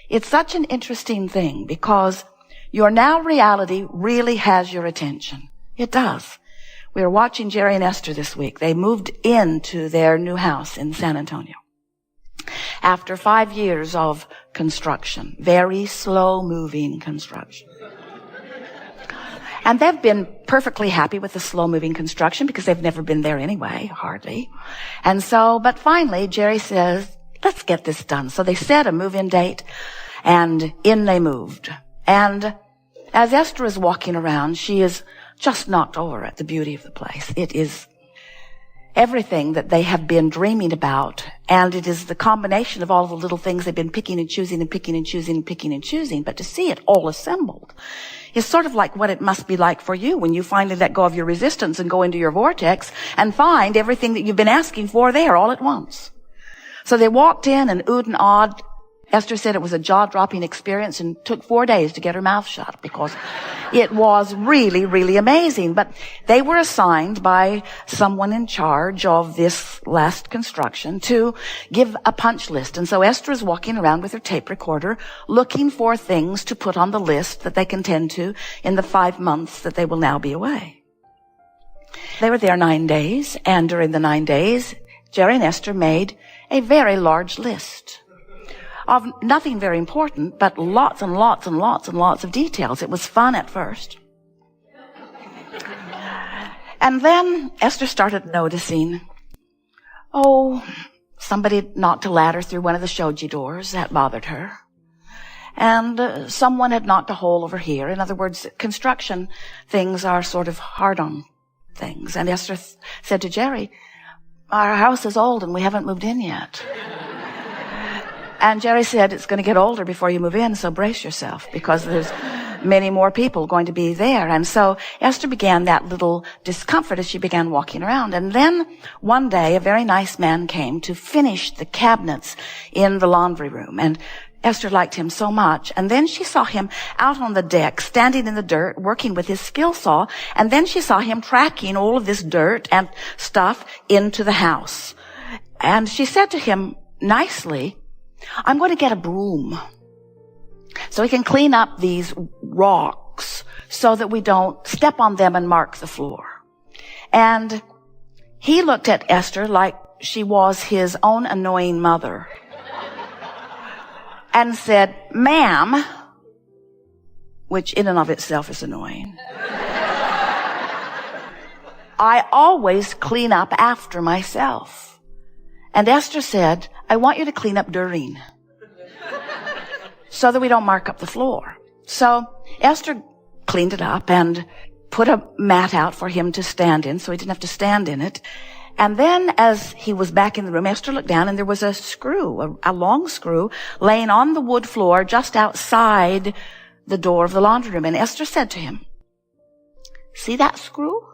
It's such an interesting thing because your now reality really has your attention. It does. We were watching Jerry and Esther this week. They moved into their new house in San Antonio. After 5 years of construction, very slow-moving construction. And they've been perfectly happy with the slow-moving construction because they've never been there anyway, hardly. And so, but finally, Jerry says, let's get this done. So they set a move-in date, and in they moved. And as Esther is walking around, she is just knocked over at the beauty of the place. It is everything that they have been dreaming about, and it is the combination of all the little things they've been picking and choosing and picking and choosing and picking and choosing. But to see it all assembled is sort of like what it must be like for you when you finally let go of your resistance and go into your vortex and find everything that you've been asking for there all at once. So they walked in and oohed and awed. Esther said it was a jaw-dropping experience and took 4 days to get her mouth shut because it was really, really amazing. But they were assigned by someone in charge of this last construction to give a punch list. And so Esther is walking around with her tape recorder looking for things to put on the list that they can tend to in the 5 months that they will now be away. They were there 9 days, and during the 9 days, Jerry and Esther made a very large list of nothing very important, but lots and lots and lots and lots of details. It was fun at first. And then Esther started noticing, somebody knocked a ladder through one of the shoji doors. That bothered her. And someone had knocked a hole over here. In other words, construction things are sort of hard on things. And Esther said to Jerry, our house is old and we haven't moved in yet. And Jerry said, it's going to get older before you move in, so brace yourself, because there's many more people going to be there. And so Esther began that little discomfort as she began walking around. And then one day, a very nice man came to finish the cabinets in the laundry room. And Esther liked him so much. And then she saw him out on the deck, standing in the dirt, working with his skill saw. And then she saw him tracking all of this dirt and stuff into the house. And she said to him nicely, I'm going to get a broom so we can clean up these rocks so that we don't step on them and mark the floor. And he looked at Esther like she was his own annoying mother and said, ma'am, which in and of itself is annoying, I always clean up after myself. And Esther said, I want you to clean up during so that we don't mark up the floor. So Esther cleaned it up and put a mat out for him to stand in so he didn't have to stand in it. And then as he was back in the room, Esther looked down and there was a screw, a long screw, laying on the wood floor just outside the door of the laundry room. And Esther said to him, see that screw?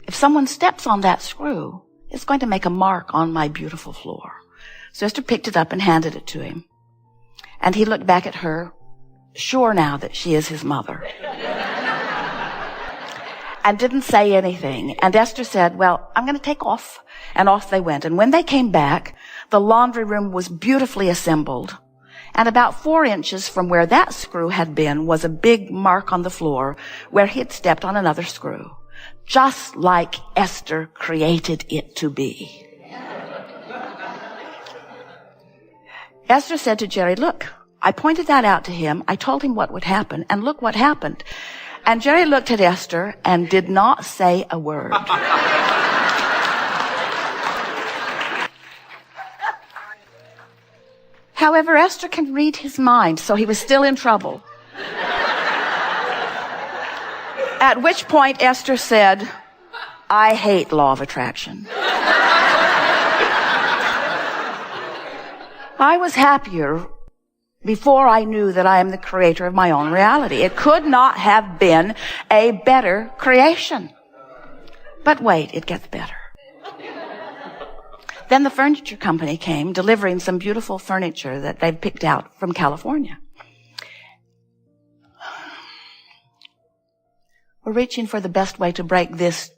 If someone steps on that screw, it's going to make a mark on my beautiful floor. So Esther picked it up and handed it to him. And he looked back at her, sure now that she is his mother. And didn't say anything. And Esther said, well, I'm going to take off. And off they went. And when they came back, the laundry room was beautifully assembled. And about 4 inches from where that screw had been was a big mark on the floor where he had stepped on another screw. Just like Esther created it to be. Esther said to Jerry, look, I pointed that out to him. I told him what would happen, and look what happened. And Jerry looked at Esther and did not say a word. However, Esther can read his mind, so he was still in trouble. At which point Esther said, I hate law of attraction. I was happier before I knew that I am the creator of my own reality. It could not have been a better creation. But wait, it gets better. Then the furniture company came, delivering some beautiful furniture that they'd picked out from California. We're reaching for the best way to break this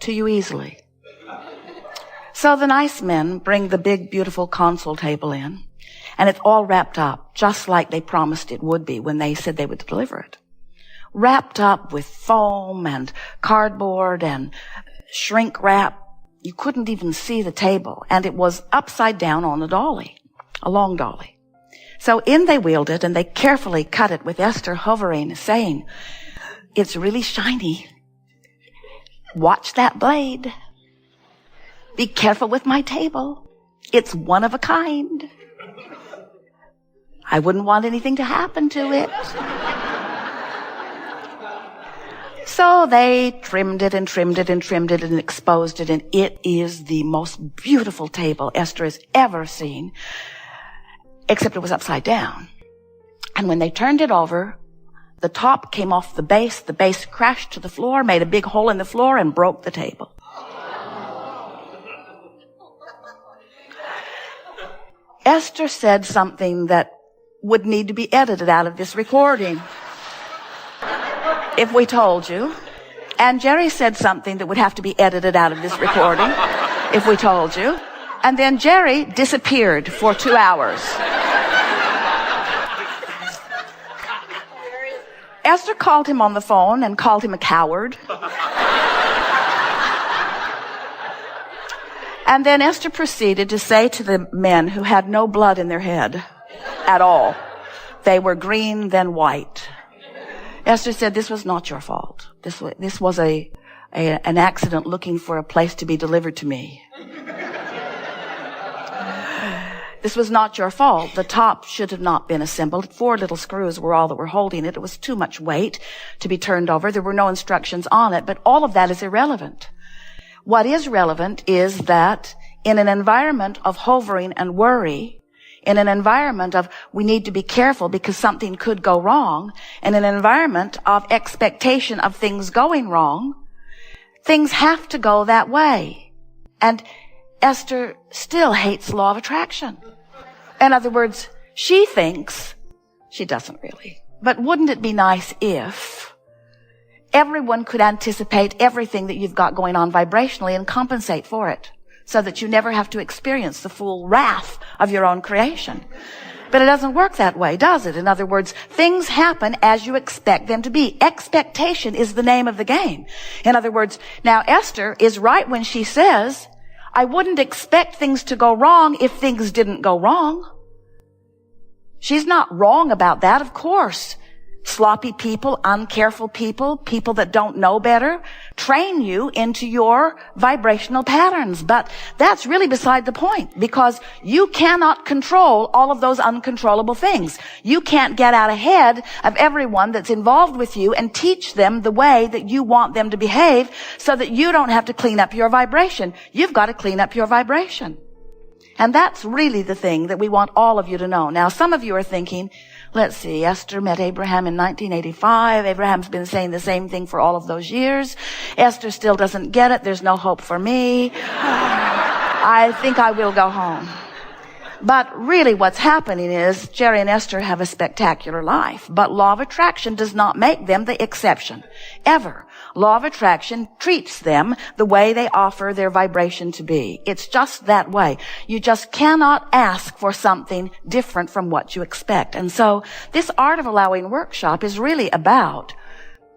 to you easily. So the nice men bring the big, beautiful console table in. And it's all wrapped up, just like they promised it would be when they said they would deliver it. Wrapped up with foam and cardboard and shrink wrap. You couldn't even see the table. And it was upside down on a dolly, a long dolly. So in they wheeled it, and they carefully cut it with Esther hovering, saying, "It's really shiny. Watch that blade. Be careful with my table. It's one of a kind. I wouldn't want anything to happen to it." So they trimmed it and trimmed it and trimmed it and exposed it, and it is the most beautiful table Esther has ever seen, except it was upside down. And when they turned it over, the top came off the base crashed to the floor, made a big hole in the floor, and broke the table. Esther said something that would need to be edited out of this recording if we told you. And Jerry said something that would have to be edited out of this recording if we told you. And then Jerry disappeared for 2 hours. Esther called him on the phone and called him a coward. And then Esther proceeded to say to the men who had no blood in their head at all, they were green then white. Esther said, "This was not your fault. This was an accident looking for a place to be delivered to me. This was not your fault. The top should have not been assembled. 4 little screws were all that were holding it. It was too much weight to be turned over. There were no instructions on it, but all of that is irrelevant. What is relevant is that in an environment of hovering and worry, in an environment of we need to be careful because something could go wrong, in an environment of expectation of things going wrong, things have to go that way. And Esther still hates the law of attraction. In other words, she thinks, she doesn't really, but wouldn't it be nice if everyone could anticipate everything that you've got going on vibrationally and compensate for it so that you never have to experience the full wrath of your own creation? But it doesn't work that way, does it? In other words, things happen as you expect them to be. Expectation is the name of the game. In other words, now Esther is right when she says, I wouldn't expect things to go wrong if things didn't go wrong. She's not wrong about that, of course. Sloppy people, uncareful people, people that don't know better, train you into your vibrational patterns. But that's really beside the point, because you cannot control all of those uncontrollable things. You can't get out ahead of everyone that's involved with you and teach them the way that you want them to behave so that you don't have to clean up your vibration. You've got to clean up your vibration. And that's really the thing that we want all of you to know. Now, some of you are thinking, let's see, Esther met Abraham in 1985. Abraham's been saying the same thing for all of those years. Esther still doesn't get it. There's no hope for me. I think I will go home. But really what's happening is Jerry and Esther have a spectacular life. But law of attraction does not make them the exception. Ever. Law of attraction treats them the way they offer their vibration to be. It's just that way. You just cannot ask for something different from what you expect. And so this Art of Allowing workshop is really about,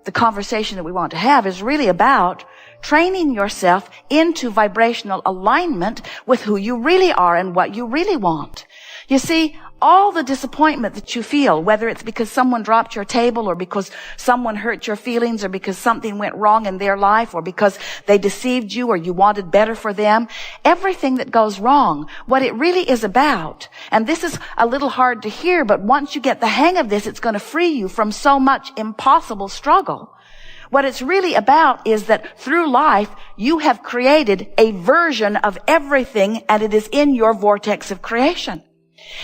the conversation that we want to have is really about training yourself into vibrational alignment with who you really are and what you really want. You see, all the disappointment that you feel, whether it's because someone dropped your table or because someone hurt your feelings or because something went wrong in their life or because they deceived you or you wanted better for them, everything that goes wrong, what it really is about, and this is a little hard to hear, but once you get the hang of this, it's going to free you from so much impossible struggle. What it's really about is that through life, you have created a version of everything, and it is in your vortex of creation.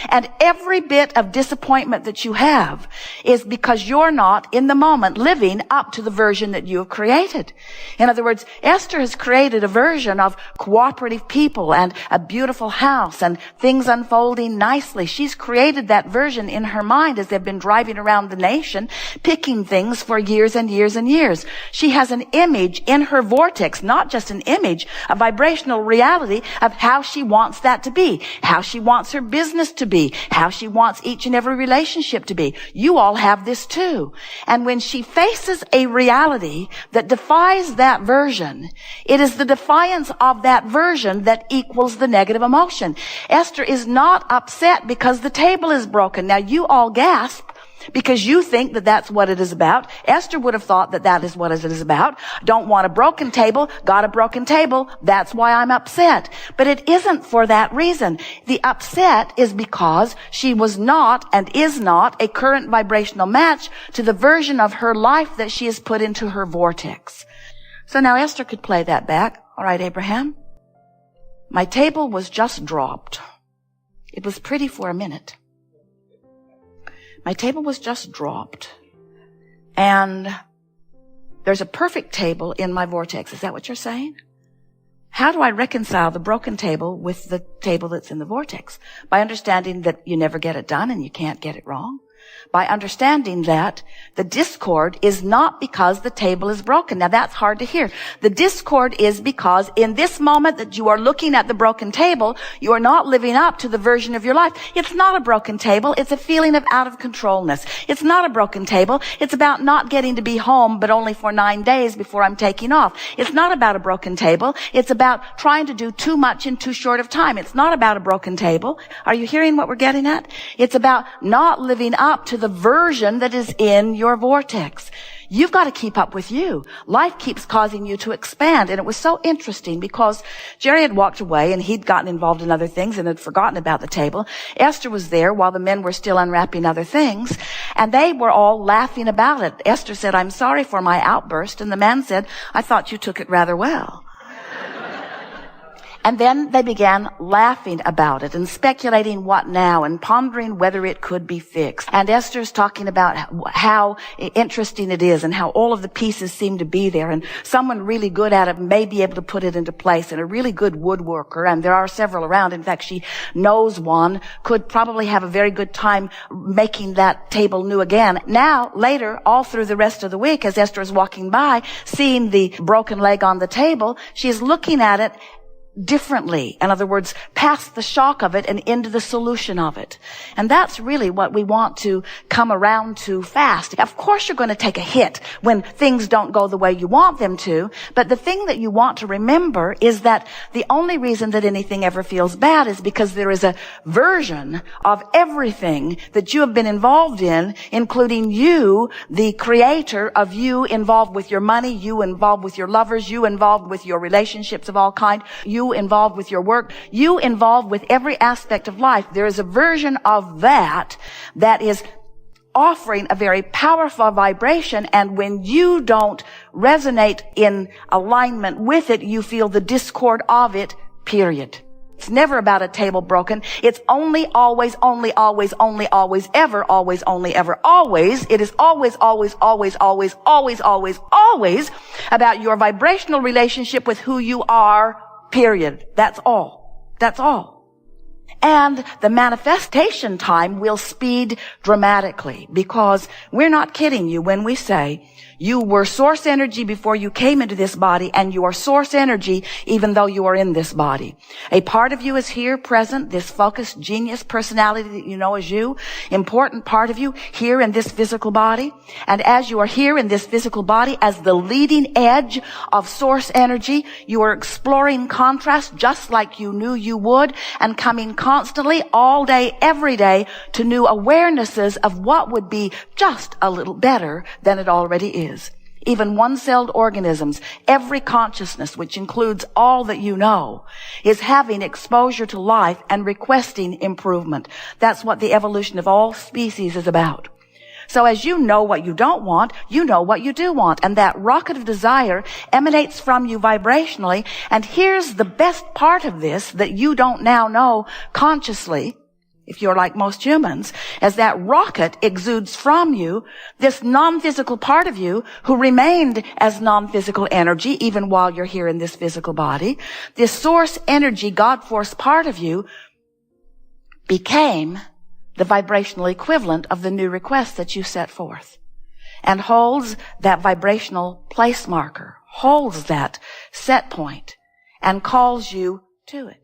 And every bit of disappointment that you have is because you're not in the moment living up to the version that you have created. In other words, Esther has created a version of cooperative people and a beautiful house and things unfolding nicely. She's created that version in her mind as they've been driving around the nation, picking things for years and years and years. She has an image in her vortex, not just an image, a vibrational reality of how she wants that to be, how she wants her business business to be, how she wants each and every relationship to be. You all have this too. And when she faces a reality that defies that version, it is the defiance of that version that equals the negative emotion. Esther is not upset because the table is broken. Now you all gasp, because you think that that's what it is about. Esther would have thought that that is what it is about. Don't want a broken table, got a broken table, that's why I'm upset. But it isn't for that reason. The upset is because she was not and is not a current vibrational match to the version of her life that she has put into her vortex. So now Esther could play that back. All right, Abraham. My table was just dropped. It was pretty for a minute. My table was just dropped, and there's a perfect table in my vortex. Is that what you're saying? How do I reconcile the broken table with the table that's in the vortex? By understanding that you never get it done and you can't get it wrong. By understanding that the discord is not because the table is broken. Now that's hard to hear. The discord is because in this moment that you are looking at the broken table, you are not living up to the version of your life. It's not a broken table. It's a feeling of out of controlness. It's not a broken table. It's about not getting to be home, but only for 9 days before I'm taking off. It's not about a broken table. It's about trying to do too much in too short of time. It's not about a broken table. Are you hearing what we're getting at? It's about not living up to the version that is in your vortex. You've got to keep up with you. Life keeps causing you to expand. And it was so interesting because Jerry had walked away and he'd gotten involved in other things and had forgotten about the table. Esther was there while the men were still unwrapping other things, and they were all laughing about it. Esther said, "I'm sorry for my outburst." And the man said, "I thought you took it rather well." And then they began laughing about it and speculating what now and pondering whether it could be fixed. And Esther's talking about how interesting it is and how all of the pieces seem to be there, and someone really good at it may be able to put it into place, and a really good woodworker, and there are several around. In fact, she knows one, could probably have a very good time making that table new again. Now, later, all through the rest of the week, as Esther is walking by, seeing the broken leg on the table, she is looking at it differently. In other words, past the shock of it and into the solution of it. And that's really what we want to come around to fast. Of course, you're going to take a hit when things don't go the way you want them to. But the thing that you want to remember is that the only reason that anything ever feels bad is because there is a version of everything that you have been involved in, including you, the creator of you, involved with your money, you involved with your lovers, you involved with your relationships of all kind, you involved with your work, you involved with every aspect of life. There is a version of that is offering a very powerful vibration, and when you don't resonate in alignment with it, you feel the discord of it, period. It's never about a table broken. It's only, always, only, always, only, always, ever, always, only, ever, always. It is always, always, always, always, always, always, always about your vibrational relationship with who you are, period. That's all. That's all. And the manifestation time will speed dramatically, because we're not kidding you when we say you were source energy before you came into this body, and you are source energy even though you are in this body. A part of you is here present, this focused genius personality that you know as you, important part of you here in this physical body. And as you are here in this physical body as the leading edge of source energy, you are exploring contrast just like you knew you would, and coming constantly all day, every day, to new awarenesses of what would be just a little better than it already is. Even one-celled organisms, every consciousness, which includes all that you know, is having exposure to life and requesting improvement. That's what the evolution of all species is about. So as you know what you don't want, you know what you do want. And that rocket of desire emanates from you vibrationally. And here's the best part of this that you don't now know consciously, if you're like most humans, as that rocket exudes from you, this non-physical part of you who remained as non-physical energy even while you're here in this physical body, this source energy, God force part of you became the vibrational equivalent of the new request that you set forth, and holds that vibrational place marker, holds that set point, and calls you to it.